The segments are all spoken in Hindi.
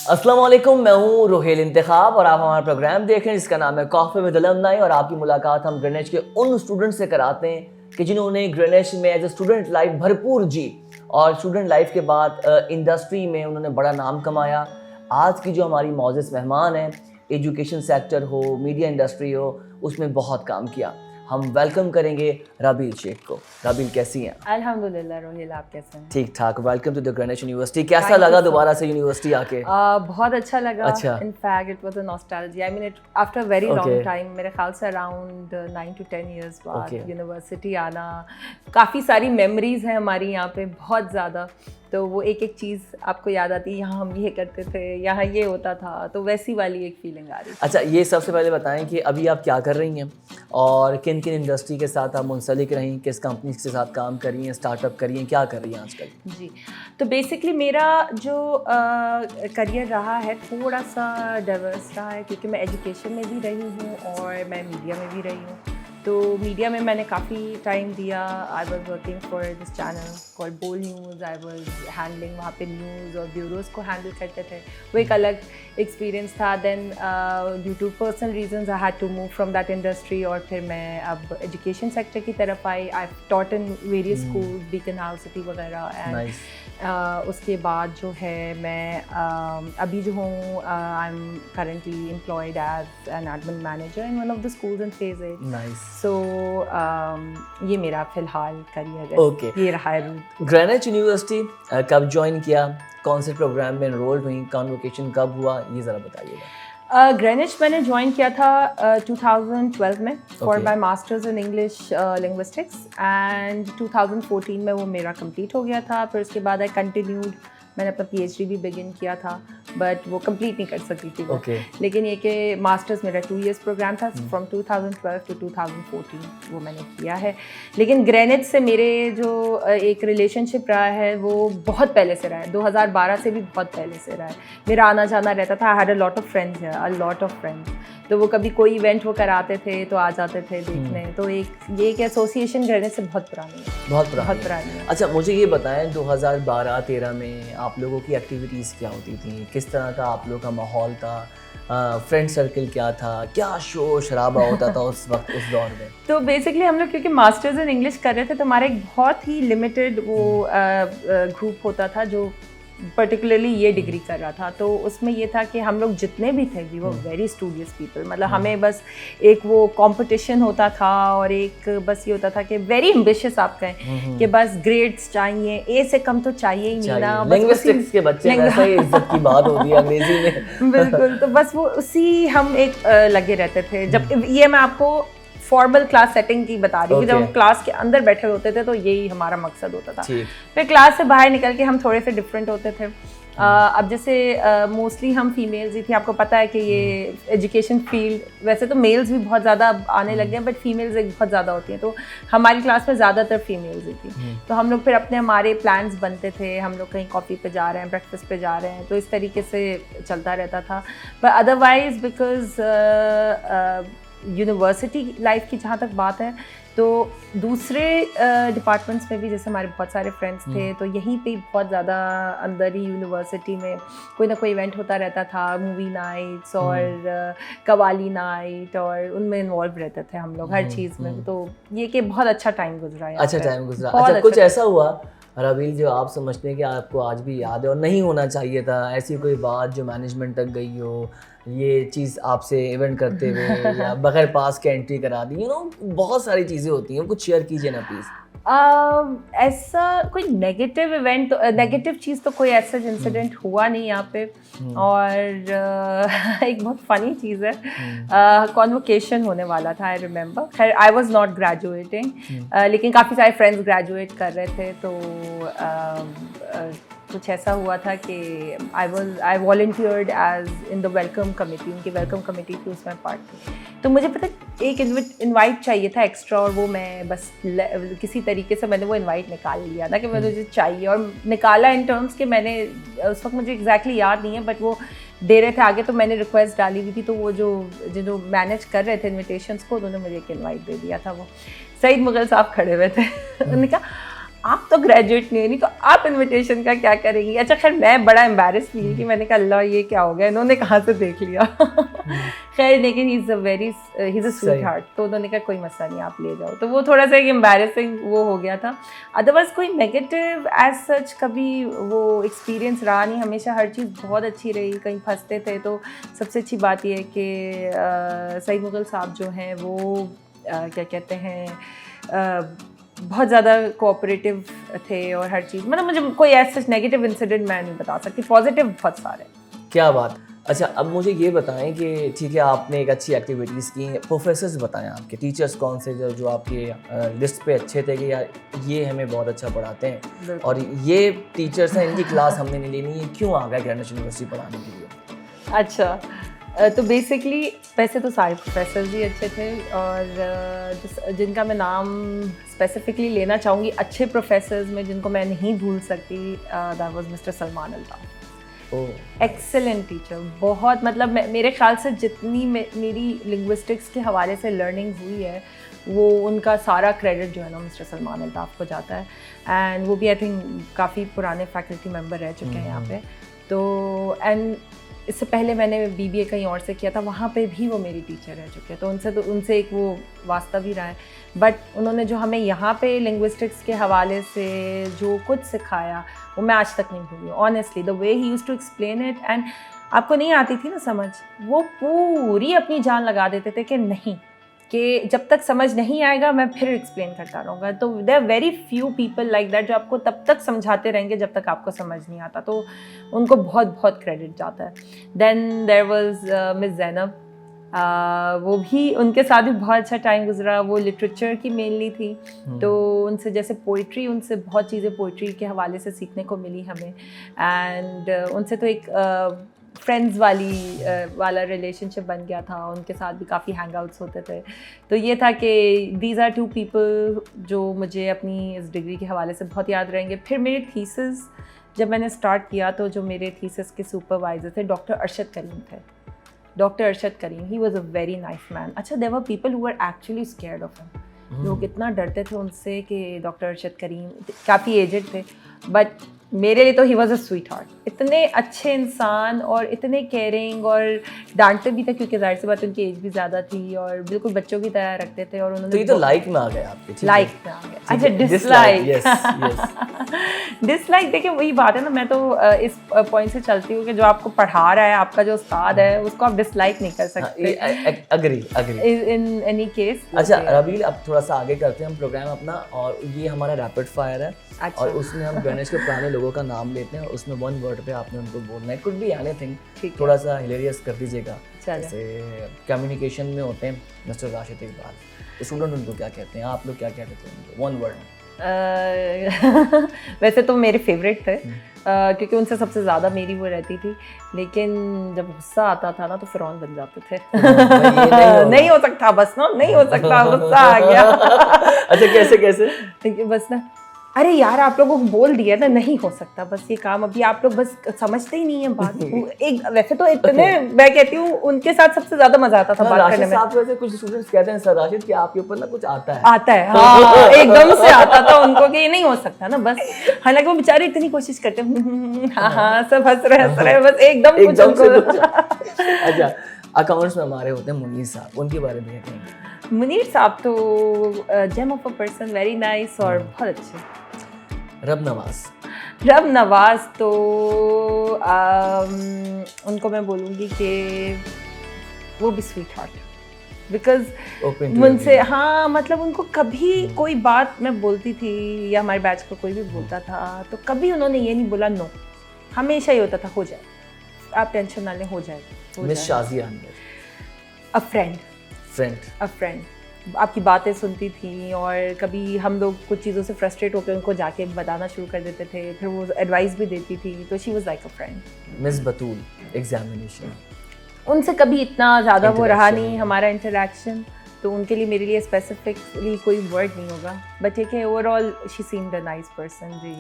अस्सलाम वालेकुम, मैं हूँ रोहेल इंतखाब और आप हमारा प्रोग्राम देख रहे हैं जिसका नाम है कॉफ़ी विद अलुमनाई। और आपकी मुलाकात हम ग्रेनेड के उन स्टूडेंट से कराते हैं कि जिन्होंने ग्रेनेड में एज ए स्टूडेंट लाइफ भरपूर जी और स्टूडेंट लाइफ के बाद इंडस्ट्री में उन्होंने बड़ा नाम कमाया। आज की जो हमारी मौजूद मेहमान हैं, एजुकेशन सेक्टर हो, मीडिया इंडस्ट्री हो, उसमें बहुत काम किया। हम वेलकम करेंगे राबील शेख को। राबील कैसी हैं? अल्हम्दुलिल्लाह रोहिल, आप कैसे हैं? ठीक ठाक। Welcome to the grenade university. कैसा लगा दोबारा से यूनिवर्सिटी आके? बहुत अच्छा लगा। अच्छा। In fact it was a nostalgia. I mean it after a very long time, मेरे ख्याल से अराउंड 9 to 10 years बाद यूनिवर्सिटी आना, काफ़ी सारी मेमोरीज हैं हमारी यहाँ पे, बहुत ज़्यादा। तो वो एक एक चीज़ आपको याद आती है, यहाँ हम ये करते थे, यहाँ ये होता था, तो वैसी वाली एक फीलिंग आ रही है। अच्छा, ये सबसे पहले बताएं कि अभी आप क्या कर रही हैं और किन किन इंडस्ट्री के साथ आप मुंसलिक रहीं, किस कंपनी के साथ काम कर रही हैं, स्टार्टअप कर रही हैं, क्या कर रही हैं आजकल? जी, तो बेसिकली मेरा जो करियर रहा है थोड़ा सा डाइवर्स रहा है, क्योंकि मैं एजुकेशन में भी रही हूँ और मैं मीडिया में भी रही हूँ। तो मीडिया में मैंने काफ़ी टाइम दिया। I was working for this channel called बोल न्यूज़। आई वॉज हैंडलिंग वहाँ पे न्यूज़ और ब्यूरोज़ को हैंडल करते थे, वो एक अलग एक्सपीरियंस था। Then due to personal reasons I had to move from that industry और फिर मैं अब एजुकेशन सेक्टर की तरफ आई। I taught in various school, Beaconhouse city वगैरह। एंड उसके बाद जो है मैं अभी जो हूँ, I am currently employed as an admin manager in one of the schools in phase 8। सो ये मेरा फिलहाल करियर है। ओके, ये रहा है रूट। ग्रेनेड यूनिवर्सिटी कब ज्वाइन किया, कौन से प्रोग्राम में एनरोल्ड हुई, कॉन्वोकेशन कब हुआ, ये ज़रा बताइएगा। ग्रेनिच मैंने ज्वाइन किया था 2012 में for my masters in English linguistics and 2014 में वो मेरा कंप्लीट हो गया था। फिर उसके बाद आई कंटिन्यूड, मैंने अपना PhD भी बिगिन किया था, बट वो कंप्लीट नहीं कर सकी थी वो। लेकिन ये कि मास्टर्स मेरा 2 years प्रोग्राम था, फ्रॉम 2012 to 2014 वो मैंने किया है। लेकिन ग्रेनेड से मेरे जो एक रिलेशनशिप रहा है वो बहुत पहले से रहा है, 2012 से भी बहुत पहले से रहा है। मेरा आना जाना रहता था। I had a lot of friends है, अ लॉट ऑफ फ्रेंड्स। तो वो कभी कोई इवेंट वो कराते थे तो आ जाते थे देखने। तो एक एसोसिएशन ग्रेनेड से बहुत पुरानी है, बहुत पुरानी है। अच्छा, मुझे ये बताएं 2012-13 में आप लोगों की एक्टिविटीज़ क्या होती थी, किस तरह का आप लोगों का माहौल था, फ्रेंड सर्कल क्या था, क्या शोर शराबा होता था उस वक्त, उस दौर में? तो बेसिकली हम लोग क्योंकि मास्टर्स इन इंग्लिश कर रहे थे तो हमारा एक बहुत ही लिमिटेड वो ग्रुप होता था जो पर्टिकुलरली ये डिग्री कर रहा था। तो उसमें ये था कि हम लोग जितने भी थे we were very studious people. मतलब हमें बस एक वो कंपटीशन होता था और एक बस ये होता था कि वेरी एम्बिशियस आप कहें कि बस ग्रेड्स चाहिए, ए से कम तो चाहिए ही नहीं ना। लिंग्विस्टिक्स के बच्चे वैसे ही इज्जत की बात होती है अंग्रेजी में। बिल्कुल, तो बस वो उसी हम एक लगे रहते थे। जब ये मैं आपको फॉर्मल क्लास सेटिंग की बता रही हूँ, जब हम क्लास के अंदर बैठे होते थे तो यही हमारा मकसद होता था। फिर क्लास से बाहर निकल के हम थोड़े से डिफरेंट होते थे। अब जैसे मोस्टली हम फीमेल्स ही थी। आपको पता है कि ये एजुकेशन फील्ड, वैसे तो मेल्स भी बहुत ज़्यादा आने लग गए, बट फीमेल्स एक बहुत ज़्यादा होती हैं। तो हमारी क्लास में ज़्यादातर फीमेल्स ही थी। तो हम लोग फिर हमारे प्लान्स बनते थे, हम लोग कहीं कॉफ़ी पे जा रहे हैं, ब्रेकफास्ट पे जा रहे हैं, तो इस तरीके से चलता रहता था। But otherwise because university life की जहाँ तक बात है तो दूसरे डिपार्टमेंट्स में भी जैसे हमारे बहुत सारे फ्रेंड्स थे, तो यहीं पे बहुत ज़्यादा अंदर ही यूनिवर्सिटी में कोई ना कोई इवेंट होता रहता था, मूवी नाइट्स और कवाली नाइट, और उनमें इन्वॉल्व रहते थे हम लोग हर चीज़ में। तो ये कि बहुत अच्छा टाइम गुजरा है। अच्छा टाइम गुजरा। अच्छा, कुछ ऐसा हुआ राबील जो आप समझते हैं कि आपको आज भी याद है और नहीं होना चाहिए था, ऐसी कोई बात जो मैनेजमेंट तक गई हो, ये चीज़ आपसे इवेंट करते हुए या बगैर पास के एंट्री करा दी, बहुत सारी चीज़ें होती हैं, कुछ शेयर कीजिए ना प्लीज़। ऐसा कोई नेगेटिव इवेंट, नेगेटिव चीज़ तो कोई ऐसा इंसिडेंट हुआ नहीं यहाँ पे। और एक बहुत फ़नी चीज़ है, कॉन्वोकेशन होने वाला था, आई रिमेंबर। खैर आई वाज नॉट ग्रेजुएटिंग, लेकिन काफ़ी सारे फ्रेंड्स ग्रेजुएट कर रहे थे। तो कुछ ऐसा हुआ था कि I volunteered as in the welcome committee. उनकी वेलकम कमेटी थी, उसमें पार्ट थी। तो मुझे पता एक इनवाइट चाहिए था एक्स्ट्रा, और वो मैं बस किसी तरीके से मैंने वो इनवाइट निकाल लिया था कि मुझे चाहिए, और निकाला इन टर्म्स के मैंने उस वक्त मुझे एग्जैक्टली याद नहीं है, बट वो दे रहे थे आगे, तो मैंने रिक्वेस्ट डाली हुई थी। तो वो जो मैनेज कर रहे थे इन्विटेशंस को, उन्होंने मुझे एक इनवाइट दे दिया था। वो सईद मुगल साहब खड़े हुए थे। उन्होंने कहा आप तो ग्रेजुएट नहीं तो आप इनविटेशन का क्या करेंगी। अच्छा खैर मैं बड़ा एम्बैरेस हुई कि मैंने कहा अल्लाह ये क्या हो गया, इन्होंने कहाँ से देख लिया। खैर लेकिन he is a sweet heart, तो उन्होंने कहा कोई मसला नहीं आप ले जाओ। तो वो थोड़ा सा एक एम्बैरेसिंग वो हो गया था। अदरवाइज कोई नेगेटिव एज सच कभी वो एक्सपीरियंस रहा नहीं, हमेशा हर चीज़ बहुत अच्छी रही। कहीं फंसते थे तो सबसे अच्छी बात ये है कि सईद मुग़ल साहब जो हैं वो क्या कहते हैं बहुत ज़्यादा कोऑपरेटिव थे और हर चीज़, मतलब मुझे कोई ऐसा नेगेटिव इंसिडेंट मैं नहीं बता सकती, पॉजिटिव बहुत सारे। क्या बात। अच्छा अब मुझे ये बताएं कि ठीक है आपने एक अच्छी एक्टिविटीज़ की, प्रोफेसर्स बताएं आपके टीचर्स कौन से जो आपके लिस्ट पे अच्छे थे कि यार ये हमें बहुत अच्छा पढ़ाते हैं और ये टीचर्स हैं इनकी क्लास हमने नहीं लेनी है, क्यों आ गया ग्रेनिच यूनिवर्सिटी पढ़ाने के लिए? अच्छा तो बेसिकली वैसे तो सारे प्रोफेसर्स ही अच्छे थे और जिनका मैं नाम स्पेसिफिकली लेना चाहूँगी अच्छे प्रोफेसर्स में जिनको मैं नहीं भूल सकती, that was mister Salman Altaf. Excellent teacher, बहुत मतलब मेरे ख्याल से जितनी मेरी लिंग्विस्टिक्स के हवाले से लर्निंग हुई है वो उनका सारा क्रेडिट जो है ना मिस्टर सलमान अल्ताफ़ को जाता है। एंड वो भी आई थिंक काफ़ी पुराने फैकल्टी मेंबर रह चुके हैं यहाँ पे। तो एंड इससे पहले मैंने BBA कहीं और से किया था, वहाँ पे भी वो मेरी टीचर रह चुके हैं, तो उनसे एक वो वास्ता भी रहा है। बट उन्होंने जो हमें यहाँ पे लिंग्विस्टिक्स के हवाले से जो कुछ सिखाया वो मैं आज तक नहीं भूली honestly. The way he used to explain it, and आपको नहीं आती थी ना समझ, वो पूरी अपनी जान लगा देते थे कि नहीं, कि जब तक समझ नहीं आएगा मैं फिर एक्सप्लेन करता रहूँगा। तो there are very few people like that जो आपको तब तक समझाते रहेंगे जब तक आपको समझ नहीं आता, तो उनको बहुत बहुत क्रेडिट जाता है। Then there was miss Zainab, वो भी उनके साथ भी बहुत अच्छा टाइम गुजरा। वो लिटरेचर की मेनली थी, तो उनसे जैसे पोइट्री, उनसे बहुत चीज़ें पोइट्री के हवाले से सीखने को मिली हमें। एंड उनसे तो एक फ्रेंड्स वाला रिलेशनशिप बन गया था, उनके साथ भी काफ़ी हैंगआउट्स होते थे। तो ये था कि दीज आर 2 पीपल जो मुझे अपनी इस डिग्री के हवाले से बहुत याद रहेंगे। फिर मेरे थीसिस जब मैंने स्टार्ट किया तो जो मेरे थीसिस के सुपरवाइज़र थे डॉक्टर अरशद करीम थे। Doctor Arshad Karim, he was a very nice man. अच्छा there were people who were actually scared of him, लोग इतना डरते थे उनसे कि डॉक्टर अरशद करीम काफ़ी एजेड थे, बट मेरे लिए तो ही वॉज अ स्वीट हार्ट। इतने अच्छे इंसान और इतने केयरिंग, और डांटते भी थे क्योंकि जाहिर सी बात उनकी एज भी ज़्यादा थी, और बिल्कुल बच्चों की तरह रखते थे। और उन्होंने तो ये तो लाइक में आ गए आपके, लाइक में आ गए। अच्छा डिसलाइक देखिए वही बात है ना, मैं तो इस पॉइंट से चलती हूँ कि जो आपको पढ़ा रहा है, आपका जो उस्ताद है, उसको आप डिसलाइक नहीं कर सकते। Agree in any case. अच्छा रबील, अब थोड़ा सा आगे करते हैं हम प्रोग्राम अपना, और ये हमारा रैपिड फायर है। अच्छा। और उसमें हम ग्रेनिच के पुराने लोगों का नाम लेते हैं और उसमें 1 वर्ड पे आपने उनको बोलना है, कुड बी एनीथिंग, थोड़ा सा हिलेरियस कर दीजिएगा। जैसे कम्युनिकेशन में होते हैं मिस्टर राशिद इकबाल, तो स्टूडेंट उनको क्या कहते हैं, आप लोग क्या कहते थे उनको 1 वर्ड में? वैसे तो मेरे फेवरेट थे, क्योंकि उनसे सबसे ज़्यादा मेरी वो रहती थी, लेकिन जब गुस्सा आता था ना तो फिरौन बन जाते थे। नहीं हो सकता बस ना, नहीं हो सकता, गुस्सा आ गया। अच्छा कैसे? बस ना, अरे यार आप लोगों को बोल दिया था, नहीं हो सकता बस ये काम, अभी आप लोग बस समझते ही नहीं है बात। एक वैसे तो इतने मैं कहती हूँ उनके साथ सबसे ज्यादा मजा आता था बात करने में। वैसे कुछ स्टूडेंट्स कहते हैं सर राशिद कि आपके ऊपर ना कुछ आता है। हाँ, एकदम से आता था उनको कि ये नहीं हो सकता ना बस। हालांकि वो बेचारे इतनी कोशिश करते हैं, हाँ सब हंस रहे बस एकदम कुछ। अच्छा अकाउंट्स में हमारे होते हैं मुनीर साहब, उनके बारे में क्या कहेंगे? मुनीर साहब तो gem of a person, very nice और बहुत अच्छे। रब नवाज तो उनको मैं बोलूँगी कि वो भी स्वीट हार्ट, बिकॉज मुझसे हाँ मतलब उनको कभी कोई बात मैं बोलती थी या हमारे बैच को कोई भी बोलता था तो कभी उन्होंने ये नहीं बोला नो, हमेशा ये होता था हो जाए, आप टेंशन ना लें, हो जाएगा। मिस शाजिया अ फ्रेंड आपकी बातें सुनती थी, और कभी हम लोग कुछ चीज़ों से फ्रस्ट्रेट होकर उनको जाके बताना शुरू कर देते थे, फिर वो एडवाइस भी देती थी, तो she was like a friend. Miss Batool examination, उनसे कभी इतना ज़्यादा वो रहा नहीं हमारा इंटरेक्शन, तो उनके लिए मेरे लिए स्पेसिफिकली कोई वर्ड नहीं होगा, बट ठीक है overall she seemed a nice person. जी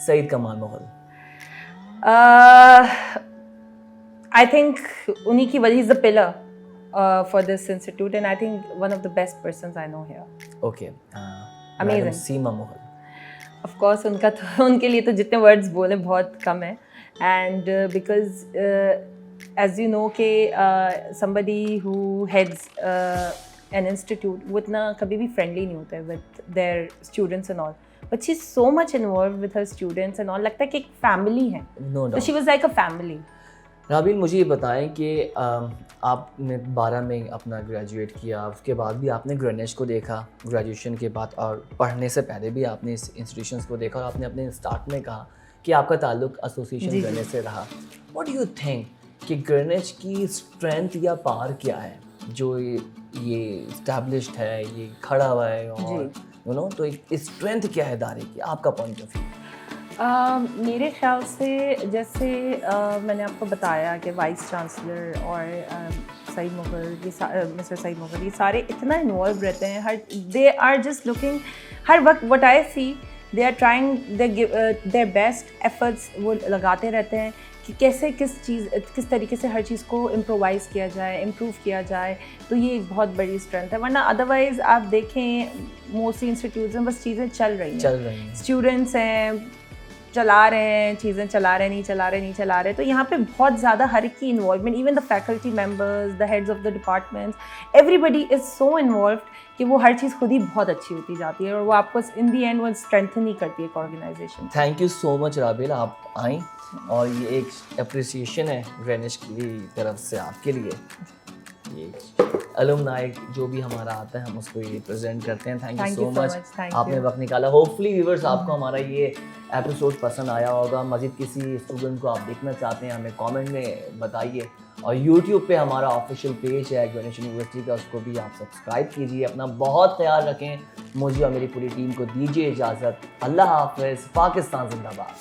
सईद कमाल मुग़ल, आई थिंक उन्हीं की वजह is the pillar for this institute, and I think one of the best persons I know here. Okay. Amazing. Seema Mughal. Of course उनके लिए तो जितने वर्ड्स बोले बहुत कम है, and because as you know के somebody who heads an institute वो इतना कभी भी फ्रेंडली नहीं होता है with their students and all, but she is so much involve with her students and all, लगता है कि एक फैमिली है, तो she was like a family. Rabeel, मुझे ये बताएं कि आपने 12 में अपना ग्रेजुएट किया, उसके बाद भी आपने ग्रेनेश को देखा ग्रेजुएशन के बाद, और पढ़ने से पहले भी आपने इस इंस्टीट्यूशंस को देखा, और आपने अपने स्टार्ट में कहा कि आपका ताल्लुक एसोसिएशन ग्रेनेश से रहा। व्हाट डू यू थिंक कि ग्रेनेश की स्ट्रेंथ या पावर क्या है जो ये इस्टेब्लिश्ड है, ये खड़ा हुआ है, और यू नो, तो एक स्ट्रेंथ क्या है इदारे की, आपका पॉइंट ऑफ व्यू? मेरे ख्याल से जैसे मैंने आपको बताया कि वाइस चांसलर और सईद मुग़ल, मिस्टर सईद मुग़ल, ये सारे इतना इन्वॉल्व रहते हैं, दे आर जस्ट लुकिंग हर वक्त, what I see they are trying their best efforts, वो लगाते रहते हैं कि कैसे किस तरीके से हर चीज़ को इम्प्रोवाइज़ किया जाए, इम्प्रूव किया जाए, तो ये एक बहुत बड़ी स्ट्रेंथ है। वरना अदरवाइज़ आप देखें मोस्टली इंस्टीट्यूट्स में बस चीज़ें चल रही हैं, स्टूडेंट्स हैं चला रहे हैं, चीज़ें चला रहे हैं, नहीं चला रहे, तो यहाँ पे बहुत ज़्यादा हर एक की involvement, even the faculty members, the heads of the departments, everybody is so involve कि वो हर चीज़ खुद ही बहुत अच्छी होती जाती है, और वो आपको इन दी एंड वो स्ट्रेंथन ही करती है एक organisation. Thank you so much Rabeel, आप आई, और ये एक अप्रिसिएशन है ग्रेनेश की तरफ से आपके लिए। ये अलुमनाई जो भी हमारा आता है हम उसको ये प्रेजेंट करते हैं। थैंक यू सो मच, आपने वक्त निकाला। होपफुली व्यूअर्स आपको हमारा ये एपिसोड पसंद आया होगा। मज़ीद किसी स्टूडेंट को आप देखना चाहते हैं हमें कमेंट में बताइए, और यूट्यूब पे हमारा ऑफिशियल पेज है ग्रेनेश यूनिवर्सिटी का, उसको भी आप सब्सक्राइब कीजिए। अपना बहुत ख्याल रखें, मुझे और मेरी पूरी टीम को दीजिए इजाज़त। अल्लाह हाफ़िज़, पाकिस्तान जिंदाबाद।